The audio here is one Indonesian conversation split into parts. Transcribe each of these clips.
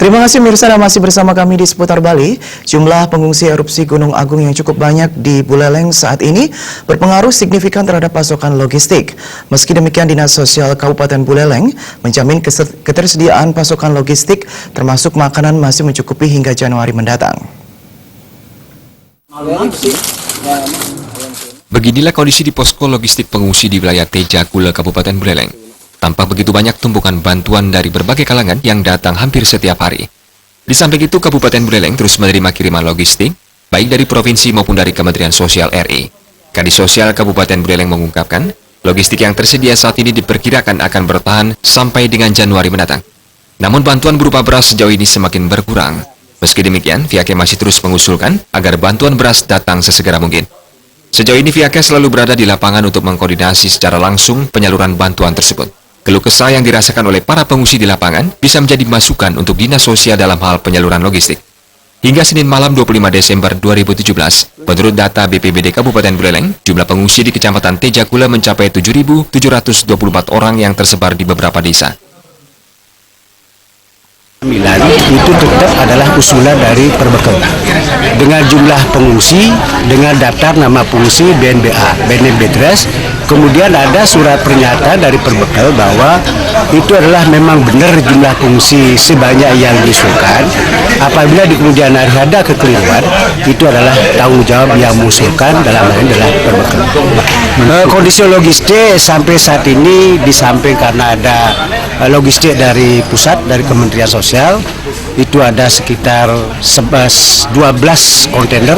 Terima kasih Mirsa, dan masih bersama kami di seputar Bali. Jumlah pengungsi erupsi Gunung Agung yang cukup banyak di Buleleng saat ini berpengaruh signifikan terhadap pasokan logistik. Meski demikian, Dinas Sosial Kabupaten Buleleng menjamin ketersediaan pasokan logistik termasuk makanan masih mencukupi hingga Januari mendatang. Beginilah kondisi di posko logistik pengungsi di wilayah Tejakula, Kabupaten Buleleng. Tampak begitu banyak tumpukan bantuan dari berbagai kalangan yang datang hampir setiap hari. Di samping itu, Kabupaten Buleleng terus menerima kiriman logistik, baik dari provinsi maupun dari Kementerian Sosial RI. Kadis Sosial Kabupaten Buleleng mengungkapkan, logistik yang tersedia saat ini diperkirakan akan bertahan sampai dengan Januari mendatang. Namun bantuan berupa beras sejauh ini semakin berkurang. Meski demikian, pihaknya masih terus mengusulkan agar bantuan beras datang sesegera mungkin. Sejauh ini pihaknya selalu berada di lapangan untuk mengkoordinasi secara langsung penyaluran bantuan tersebut. Keluh kesah yang dirasakan oleh para pengungsi di lapangan bisa menjadi masukan untuk Dinas Sosial dalam hal penyaluran logistik. Hingga Senin malam 25 Desember 2017, menurut data BPBD Kabupaten Buleleng, jumlah pengungsi di Kecamatan Tejakula mencapai 7.724 orang yang tersebar di beberapa desa. Itu tetap adalah usulan dari Perbekal. Dengan jumlah pengungsi, dengan daftar nama pengungsi BNBA, BNBTRES, kemudian ada surat pernyataan dari Perbekal bahwa itu adalah memang benar jumlah pengungsi sebanyak yang diusulkan. Apabila di kemudian hari ada kekeliruan, itu adalah tanggung jawab yang mengusulkan, dalam hal ini adalah Perbekal. Kondisi logistik sampai saat ini di samping karena ada logistik dari pusat, dari Kementerian Sosial, itu ada sekitar 12 kontainer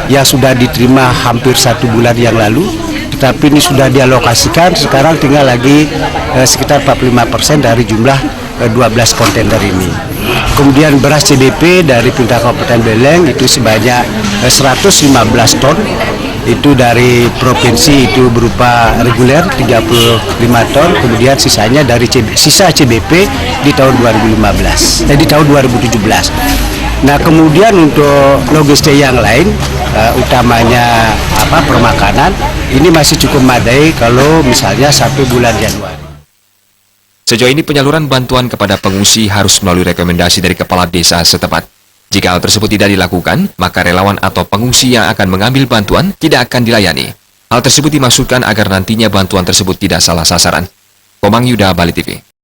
yang sudah diterima hampir 1 bulan yang lalu, tetapi ini sudah dialokasikan, sekarang tinggal lagi sekitar 45% dari jumlah 12 kontainer ini. Kemudian beras CBP dari Pemerintah Kabupaten Buleleng itu sebanyak 115 ton, itu dari provinsi itu berupa reguler 35 ton, kemudian sisanya dari sisa CBP di tahun 2017. Nah, kemudian untuk logistik yang lain, utamanya permakanan, ini masih cukup memadai kalau misalnya sampai bulan Januari. Sejauh ini penyaluran bantuan kepada pengungsi harus melalui rekomendasi dari kepala desa setempat. Jika hal tersebut tidak dilakukan, maka relawan atau pengungsi yang akan mengambil bantuan tidak akan dilayani. Hal tersebut dimaksudkan agar nantinya bantuan tersebut tidak salah sasaran. Komang Yuda, Bali TV.